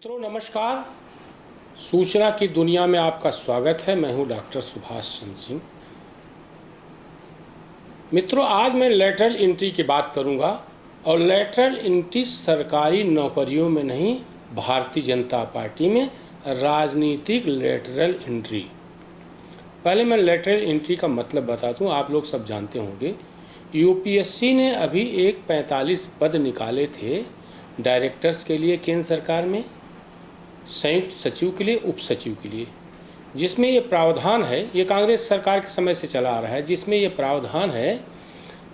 मित्रों नमस्कार। सूचना की दुनिया में आपका स्वागत है। मैं हूं डॉक्टर सुभाष चंद्र सिंह। मित्रों आज मैं लेटरल एंट्री की बात करूंगा और लेटरल एंट्री सरकारी नौकरियों में नहीं, भारतीय जनता पार्टी में राजनीतिक लेटरल एंट्री। पहले मैं लेटरल एंट्री का मतलब बता दूं, आप लोग सब जानते होंगे यूपीएससी ने अभी एक 45 पद निकाले थे डायरेक्टर्स के लिए केंद्र सरकार में, संयुक्त सचिव के लिए, उप सचिव के लिए, जिसमें ये प्रावधान है, ये कांग्रेस सरकार के समय से चला आ रहा है, जिसमें ये प्रावधान है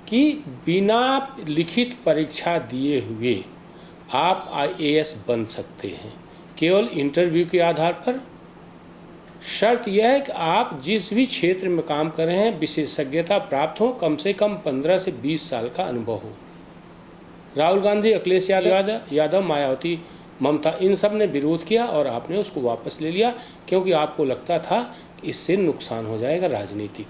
कि बिना लिखित परीक्षा दिए हुए आप आईएएस बन सकते हैं, केवल इंटरव्यू के आधार पर। शर्त यह है कि आप जिस भी क्षेत्र में काम कर रहे हैं विशेषज्ञता प्राप्त हो, कम से कम 15 से 20 साल का अनुभव हो। राहुल गांधी, अखिलेश यादव, मायावती, ममता, इन सब ने विरोध किया और आपने उसको वापस ले लिया, क्योंकि आपको लगता था कि इससे नुकसान हो जाएगा राजनीतिक।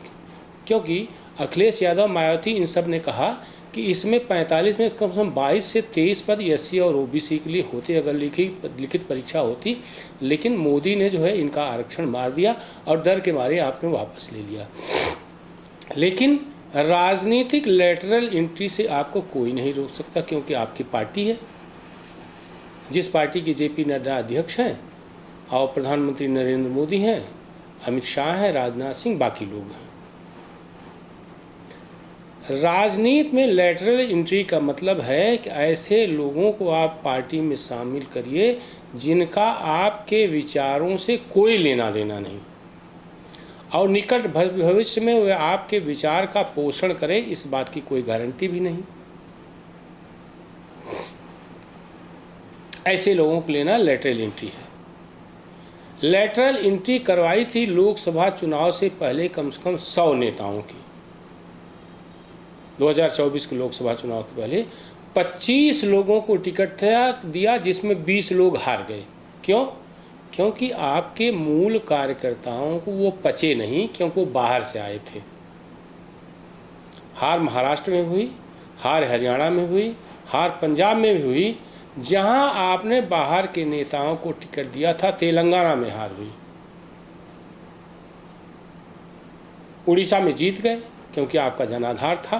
क्योंकि अखिलेश यादव, मायावती, इन सब ने कहा कि इसमें 45 में कम से कम 22 से 23 पद एससी और ओबीसी के लिए होते अगर लिखित परीक्षा होती, लेकिन मोदी ने जो है इनका आरक्षण मार दिया और डर के मारे आपने वापस ले लिया। लेकिन राजनीतिक लेटरल एंट्री से आपको कोई नहीं रोक सकता, क्योंकि आपकी पार्टी है, जिस पार्टी के जेपी नड्डा अध्यक्ष हैं और प्रधानमंत्री नरेंद्र मोदी हैं, अमित शाह हैं, राजनाथ सिंह, बाकी लोग हैं। राजनीति में लेटरल एंट्री का मतलब है कि ऐसे लोगों को आप पार्टी में शामिल करिए जिनका आपके विचारों से कोई लेना देना नहीं और निकट भविष्य में वे आपके विचार का पोषण करें, इस बात की कोई गारंटी भी नहीं। ऐसे लोगों को लेना लेटरल एंट्री है। लेटरल एंट्री करवाई थी लोकसभा चुनाव से पहले कम से कम 100 नेताओं की। 2024 के लोकसभा चुनाव के पहले 25 लोगों को टिकट दिया, जिसमें 20 लोग हार गए। क्यों? क्योंकि आपके मूल कार्यकर्ताओं को वो पचे नहीं, क्योंकि वो बाहर से आए थे। हार महाराष्ट्र में हुई, हार हरियाणा में हुई, हार पंजाब में भी हुई। जहां आपने बाहर के नेताओं को टिकट दिया था, तेलंगाना में हार हुई। उड़ीसा में जीत गए, क्योंकि आपका जनाधार था,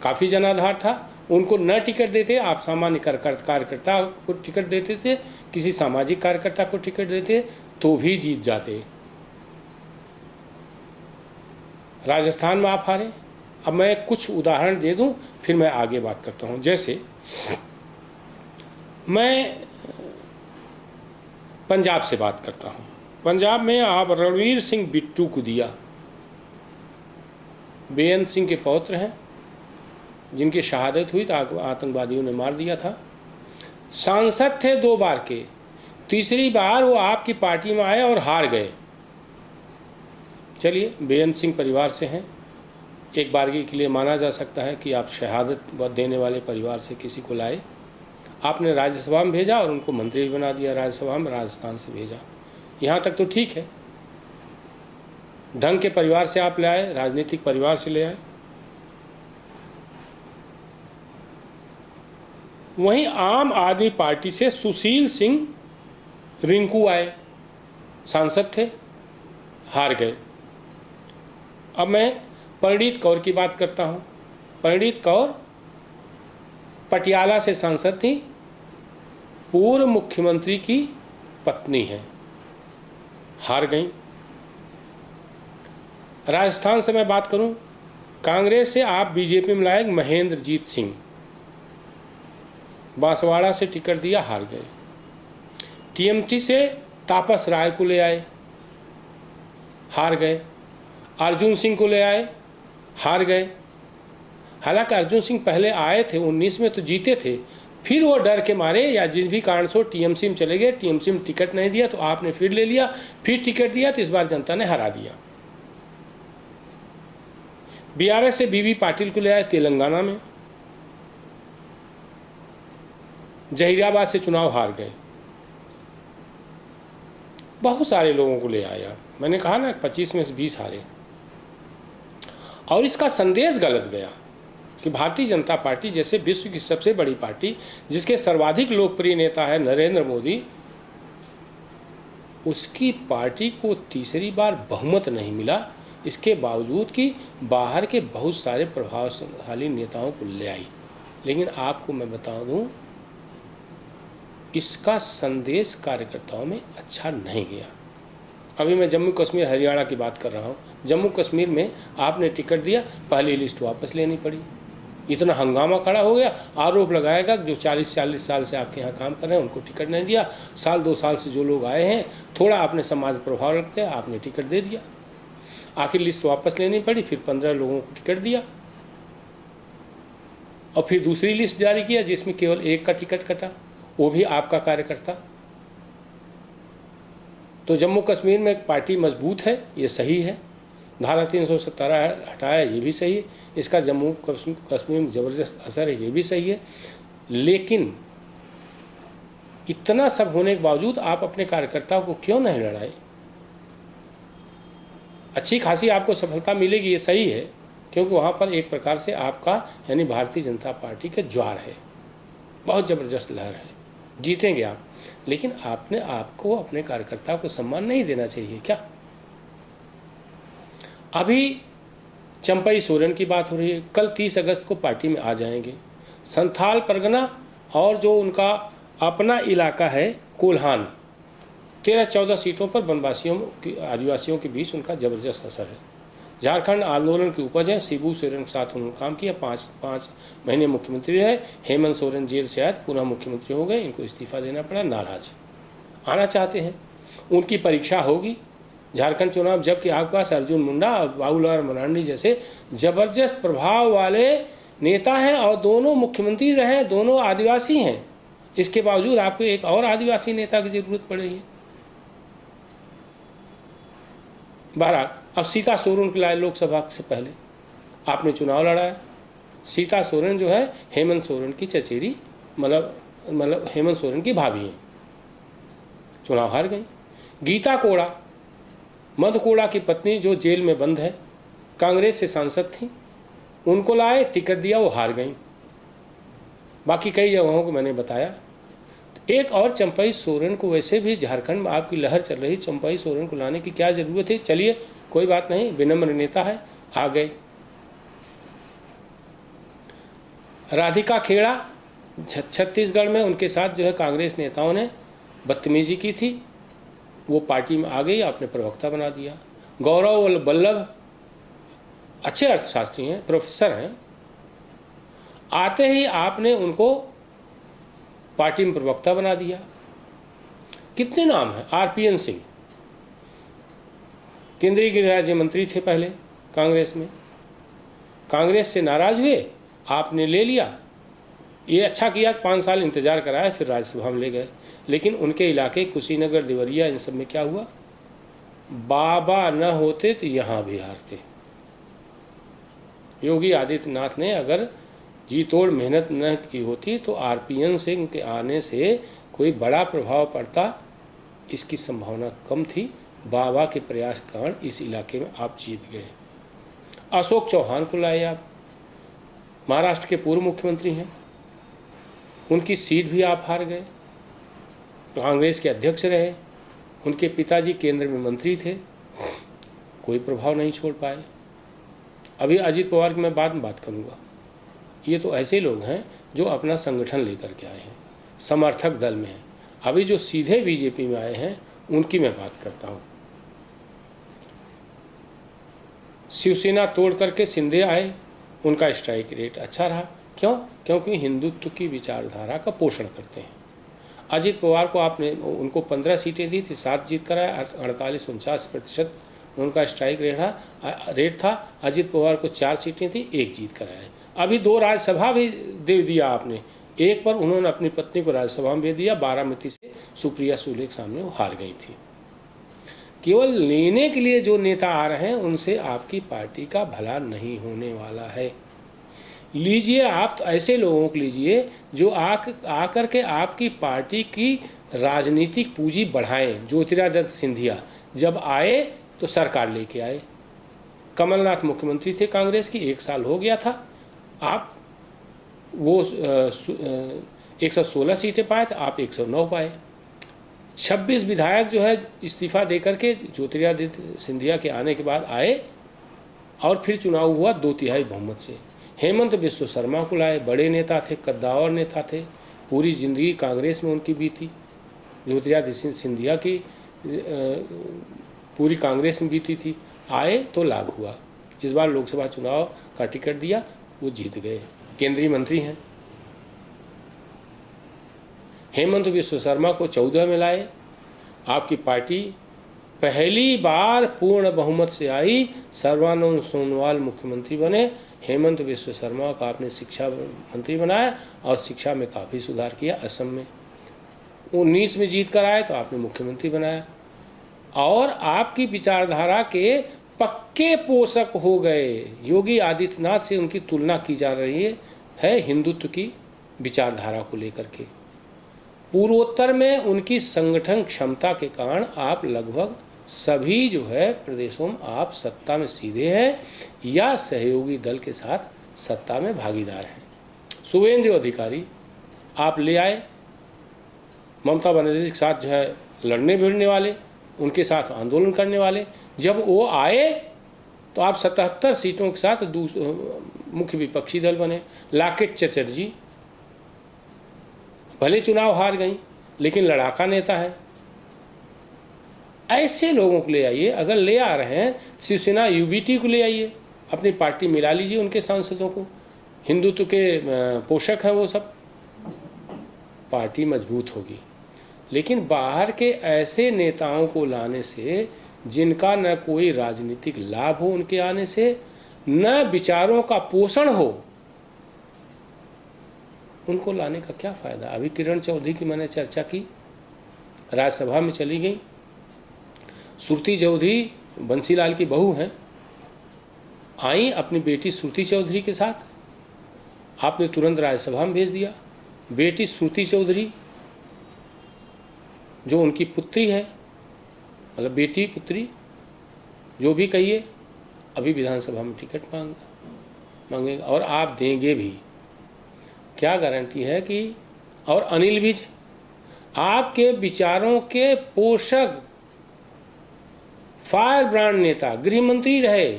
काफ़ी जनाधार था। उनको न टिकट देते, आप सामान्य कार्यकर्ता को टिकट देते थे, किसी सामाजिक कार्यकर्ता को टिकट देते तो भी जीत जाते। राजस्थान में आप हारे। अब मैं कुछ उदाहरण दे दूं, फिर मैं आगे बात करता हूं। जैसे मैं पंजाब से बात करता हूं। पंजाब में आप रणवीर सिंह बिट्टू को दिया, बेअंत सिंह के पौत्र हैं, जिनकी शहादत हुई तो आतंकवादियों ने मार दिया था। सांसद थे 2 बार के, तीसरी बार वो आपकी पार्टी में आए और हार गए। चलिए, बेअंत सिंह परिवार से हैं, एक बारगी के लिए माना जा सकता है कि आप शहादत देने वाले परिवार से किसी को लाए। आपने राज्यसभा में भेजा और उनको मंत्री बना दिया, राज्यसभा में राजस्थान से भेजा। यहाँ तक तो ठीक है, ढंग के परिवार से आप ले आए, राजनीतिक परिवार से ले आए। वहीं आम आदमी पार्टी से सुशील सिंह रिंकू आए, सांसद थे, हार गए। अब मैं परिणीत कौर की बात करता हूं। परिणीत कौर पटियाला से सांसद थी, पूर्व मुख्यमंत्री की पत्नी है, हार गई। राजस्थान से मैं बात करूं, कांग्रेस से आप बीजेपी में लाए महेंद्रजीत सिंह, बांसवाड़ा से टिकट दिया, हार गए। टीएमसी से तापस राय को ले आए, हार गए। अर्जुन सिंह को ले आए, हार गए। हालांकि अर्जुन सिंह पहले आए थे, 19 में तो जीते थे, फिर वो डर के मारे या जिस भी कारण से टीएमसी में चले गए, टीएमसी में टिकट नहीं दिया तो आपने फिर ले लिया, फिर टिकट दिया तो इस बार जनता ने हरा दिया। बीआरएस से बीबी पाटिल को ले आए तेलंगाना में, जहीराबाद से चुनाव हार गए। बहुत सारे लोगों को ले आया, मैंने कहा ना 25 में से 20 हारे। और इसका संदेश गलत गया। कि भारतीय जनता पार्टी जैसे विश्व की सबसे बड़ी पार्टी, जिसके सर्वाधिक लोकप्रिय नेता है नरेंद्र मोदी, उसकी पार्टी को तीसरी बार बहुमत नहीं मिला, इसके बावजूद कि बाहर के बहुत सारे प्रभावशाली नेताओं को ले आई। लेकिन आपको मैं बता दूं, इसका संदेश कार्यकर्ताओं में अच्छा नहीं गया। अभी मैं जम्मू कश्मीर हरियाणा की बात कर रहा हूँ। जम्मू कश्मीर में आपने टिकट दिया, पहली लिस्ट वापस लेनी पड़ी, इतना हंगामा खड़ा हो गया। आरोप लगाएगा जो 40 साल से आपके यहाँ काम कर रहे हैं उनको टिकट नहीं दिया, साल 2 साल से जो लोग आए हैं थोड़ा आपने समाज प्रभाव रखते हैं, आपने टिकट दे दिया। आखिर लिस्ट वापस लेनी पड़ी, फिर 15 लोगों को टिकट दिया और फिर दूसरी लिस्ट जारी किया जिसमें केवल एक का टिकट कटा, वो भी आपका कार्यकर्ता। तो जम्मू कश्मीर में पार्टी मजबूत है, ये सही है। धारा 317 हटाया, ये भी सही है। इसका जम्मू कश्मीर में ज़बरदस्त असर है, ये भी सही है। लेकिन इतना सब होने के बावजूद आप अपने कार्यकर्ताओं को क्यों नहीं लड़ाए? अच्छी खासी आपको सफलता मिलेगी, ये सही है, क्योंकि वहाँ पर एक प्रकार से आपका यानी भारतीय जनता पार्टी का ज्वार है, बहुत ज़बरदस्त लहर है, जीतेंगे आप। लेकिन आपने आपको अपने कार्यकर्ताओं को सम्मान नहीं देना चाहिए क्या? अभी चंपई सोरेन की बात हो रही है, कल 30 अगस्त को पार्टी में आ जाएंगे। संथाल परगना और जो उनका अपना इलाका है कोल्हान, 13-14 सीटों पर वनवासियों की आदिवासियों के बीच उनका ज़बरदस्त असर है। झारखंड आंदोलन की उपज है। शिबू सोरेन के साथ उन्होंने काम किया, 5 महीने मुख्यमंत्री रहे। हेमंत सोरेन जेल से आए, पुनः मुख्यमंत्री हो गए, इनको इस्तीफा देना पड़ा, नाराज आना चाहते हैं। उनकी परीक्षा होगी झारखंड चुनाव, जबकि आपके पास अर्जुन मुंडा और बाबूलाल मरांडी जैसे ज़बरदस्त प्रभाव वाले नेता हैं और दोनों मुख्यमंत्री रहे, दोनों आदिवासी हैं। इसके बावजूद आपको एक और आदिवासी नेता की जरूरत पड़ रही है। बहरहाल अब सीता सोरेन के लाए लोकसभा से पहले आपने चुनाव लड़ाया। सीता सोरेन जो है हेमंत सोरेन की चचेरी, मतलब हेमंत सोरेन की भाभी हैं, चुनाव हार गई। गीता कोड़ा, मध कोड़ा की पत्नी जो जेल में बंद है, कांग्रेस से सांसद थी, उनको लाए, टिकट दिया, वो हार गई। बाकी कई जगहों को मैंने बताया। एक और चंपई सोरेन को, वैसे भी झारखंड में आपकी लहर चल रही, चंपई सोरेन को लाने की क्या जरूरत है? चलिए कोई बात नहीं, विनम्र नेता है, आ गए। राधिका खेड़ा छत्तीसगढ़ में उनके साथ जो है कांग्रेस नेताओं ने बदतमीजी की थी, वो पार्टी में आ गई, आपने प्रवक्ता बना दिया। गौरव वल्लभ अच्छे अर्थशास्त्री हैं, प्रोफेसर हैं, आते ही आपने उनको पार्टी में प्रवक्ता बना दिया। कितने नाम हैं? आरपीएन सिंह केंद्रीय गृह राज्य मंत्री थे पहले कांग्रेस में, कांग्रेस से नाराज हुए, आपने ले लिया। ये अच्छा किया, 5 साल इंतजार कराया, फिर राज्यसभा में ले गए। लेकिन उनके इलाके कुशीनगर, देवरिया, इन सब में क्या हुआ? बाबा न होते तो यहाँ भी हारते। योगी आदित्यनाथ ने अगर जी तोड़ मेहनत न की होती तो आरपीएन सिंह के आने से कोई बड़ा प्रभाव पड़ता, इसकी संभावना कम थी। बाबा के प्रयास के कारण इस इलाके में आप जीत गए। अशोक चौहान को लाए आप, महाराष्ट्र के पूर्व मुख्यमंत्री हैं, उनकी सीट भी आप हार गए। कांग्रेस के अध्यक्ष रहे, उनके पिताजी केंद्र में मंत्री थे, कोई प्रभाव नहीं छोड़ पाए। अभी अजित पवार की मैं बाद में बात करूंगा। ये तो ऐसे लोग हैं जो अपना संगठन लेकर के आए हैं, समर्थक दल में हैं। अभी जो सीधे बीजेपी में आए हैं उनकी मैं बात करता हूँ। शिवसेना तोड़ करके शिंदे आए, उनका स्ट्राइक रेट अच्छा रहा। क्यों? क्योंकि हिंदुत्व की विचारधारा का पोषण करते हैं। अजित पवार को आपने उनको 15 सीटें दी थी, 7 जीत कर आए, 48-49% उनका स्ट्राइक रेट था। अजित पवार को 4 सीटें थी, 1 जीत कर आए। अभी 2 राज्यसभा भी दे दिया आपने, एक पर उन्होंने अपनी पत्नी को राज्यसभा में भेज दिया, बारामती से सुप्रिया सुले के सामने वो हार गई थी। केवल लेने के लिए जो नेता आ रहे हैं उनसे आपकी पार्टी का भला नहीं होने वाला है। लीजिए आप तो ऐसे लोगों को लीजिए जो आकर के आपकी पार्टी की राजनीतिक पूंजी बढ़ाएं। ज्योतिरादित्य सिंधिया जब आए तो सरकार लेके आए। कमलनाथ मुख्यमंत्री थे कांग्रेस की, 1 साल हो गया था, आप वो 116 सीटें पाए थे, आप 109 पाए। 26 विधायक जो है इस्तीफा देकर के ज्योतिरादित्य सिंधिया के आने के बाद आए और फिर चुनाव हुआ 2/3 बहुमत से। हेमंत बिस्व शर्मा को लाए, बड़े नेता थे, कद्दावर नेता थे, पूरी ज़िंदगी कांग्रेस में उनकी बीती। ज्योतिरादित्य सिंधिया की पूरी कांग्रेस में बीती थी, आए तो लाभ हुआ। इस बार लोकसभा चुनाव का टिकट दिया, वो जीत गए, केंद्रीय मंत्री हैं। हेमंत बिस्व शर्मा को 14 में लाए, आपकी पार्टी पहली बार पूर्ण बहुमत से आई, सर्बानंद सोनोवाल मुख्यमंत्री बने। हेमंत बिस्व शर्मा को आपने शिक्षा मंत्री बनाया और शिक्षा में काफ़ी सुधार किया। असम में 19 में जीत कर आए तो आपने मुख्यमंत्री बनाया और आपकी विचारधारा के पक्के पोषक हो गए। योगी आदित्यनाथ से उनकी तुलना की जा रही है हिंदुत्व की विचारधारा को लेकर के। पूर्वोत्तर में उनकी संगठन क्षमता के कारण आप लगभग सभी जो है प्रदेशों में आप सत्ता में सीधे हैं या सहयोगी दल के साथ सत्ता में भागीदार हैं। शुभेंदु अधिकारी आप ले आए, ममता बनर्जी के साथ जो है लड़ने भिड़ने वाले, उनके साथ आंदोलन करने वाले। जब वो आए तो आप 77 सीटों के साथ मुख्य विपक्षी दल बने। लाकेट चटर्जी भले चुनाव हार गई लेकिन लड़ाका नेता है। ऐसे लोगों को ले आइए। अगर ले आ रहे हैं शिवसेना यूबीटी को ले आइए, अपनी पार्टी मिला लीजिए उनके सांसदों को, हिंदुत्व के पोषक हैं वो सब, पार्टी मजबूत होगी। लेकिन बाहर के ऐसे नेताओं को लाने से जिनका न कोई राजनीतिक लाभ हो उनके आने से, न विचारों का पोषण हो, उनको लाने का क्या फ़ायदा। अभी किरण चौधरी की मैंने चर्चा की, राज्यसभा में चली गई। श्रुति चौधरी बंसीलाल की बहू हैं, आई अपनी बेटी श्रुति चौधरी के साथ, आपने तुरंत राज्यसभा में भेज दिया। बेटी श्रुति चौधरी जो उनकी पुत्री है, मतलब बेटी पुत्री जो भी कहिए, अभी विधानसभा में टिकट मांगेगा और आप देंगे भी। क्या गारंटी है कि, और अनिल विज आपके विचारों के पोषक फायर ब्रांड नेता, गृह मंत्री रहे,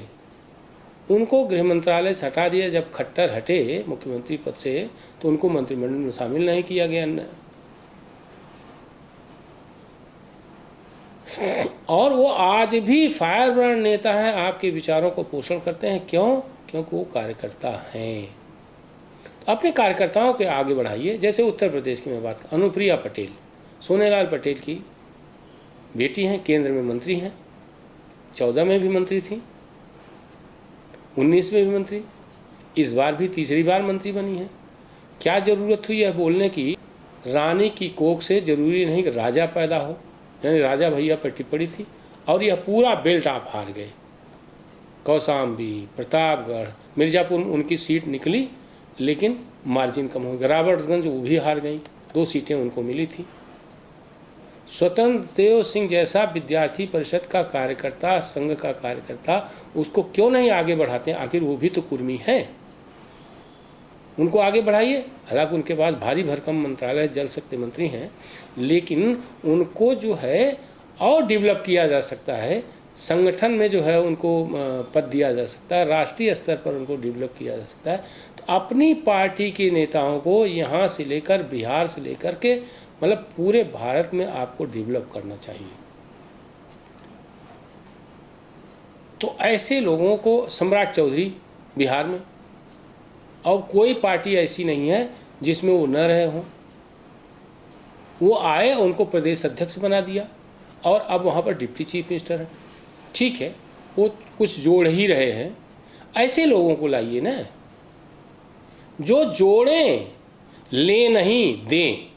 उनको गृह मंत्रालय से हटा दिया। जब खट्टर हटे मुख्यमंत्री पद से तो उनको मंत्रिमंडल में शामिल नहीं किया गया। और वो आज भी फायर ब्रांड नेता हैं, आपके विचारों को पोषण करते हैं। क्यों? क्योंकि वो कार्यकर्ता हैं। तो अपने कार्यकर्ताओं के आगे बढ़ाइए। जैसे उत्तर प्रदेश की मैं बात करूँ, अनुप्रिया पटेल सोनेलाल पटेल की बेटी हैं, केंद्र में मंत्री हैं, 14 में भी मंत्री थी, 19 में भी मंत्री, इस बार भी तीसरी बार मंत्री बनी है। क्या ज़रूरत हुई है बोलने की? रानी की कोख से जरूरी नहीं कि राजा पैदा हो, यानी राजा भैया पर टिप्पणी थी और यह पूरा बेल्ट आप हार गए। कौशाम्बी, प्रतापगढ़, मिर्ज़ापुर उनकी सीट निकली लेकिन मार्जिन कम हो गया। रॉबर्ट्सगंज वो भी हार गई, 2 सीटें उनको मिली थी। स्वतंत्र देव सिंह जैसा विद्यार्थी परिषद का कार्यकर्ता, संघ का कार्यकर्ता, उसको क्यों नहीं आगे बढ़ाते हैं? आखिर वो भी तो कुर्मी है, उनको आगे बढ़ाइए। हालांकि उनके पास भारी भरकम मंत्रालय, जल शक्ति मंत्री हैं, लेकिन उनको जो है और डेवलप किया जा सकता है। संगठन में जो है उनको पद दिया जा सकता है, राष्ट्रीय स्तर पर उनको डेवलप किया जा सकता है। तो अपनी पार्टी के नेताओं को यहाँ से लेकर बिहार से लेकर के मतलब पूरे भारत में आपको डेवलप करना चाहिए। तो ऐसे लोगों को, सम्राट चौधरी बिहार में, और कोई पार्टी ऐसी नहीं है जिसमें वो न रहे हों। वो आए, उनको प्रदेश अध्यक्ष बना दिया और अब वहाँ पर डिप्टी चीफ मिनिस्टर है। ठीक है, वो कुछ जोड़ ही रहे हैं। ऐसे लोगों को लाइए ना, जो जोड़ें, ले नहीं दें।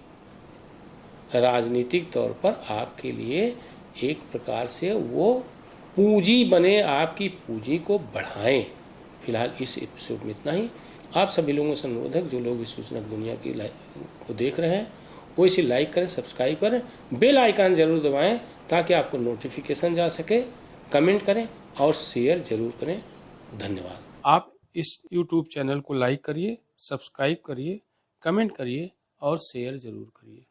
राजनीतिक तौर पर आपके लिए एक प्रकार से वो पूंजी बने, आपकी पूंजी को बढ़ाएं। फिलहाल इस एपिसोड में इतना ही। आप सभी लोगों से अनुरोध है, जो लोग इस सूचना दुनिया की को देख रहे हैं वो इसे लाइक करें, सब्सक्राइब करें, बेल आइकन जरूर दबाएं ताकि आपको नोटिफिकेशन जा सके। कमेंट करें और शेयर जरूर करें। धन्यवाद। आप इस YouTube चैनल को लाइक करिए, सब्सक्राइब करिए, कमेंट करिए और शेयर ज़रूर करिए।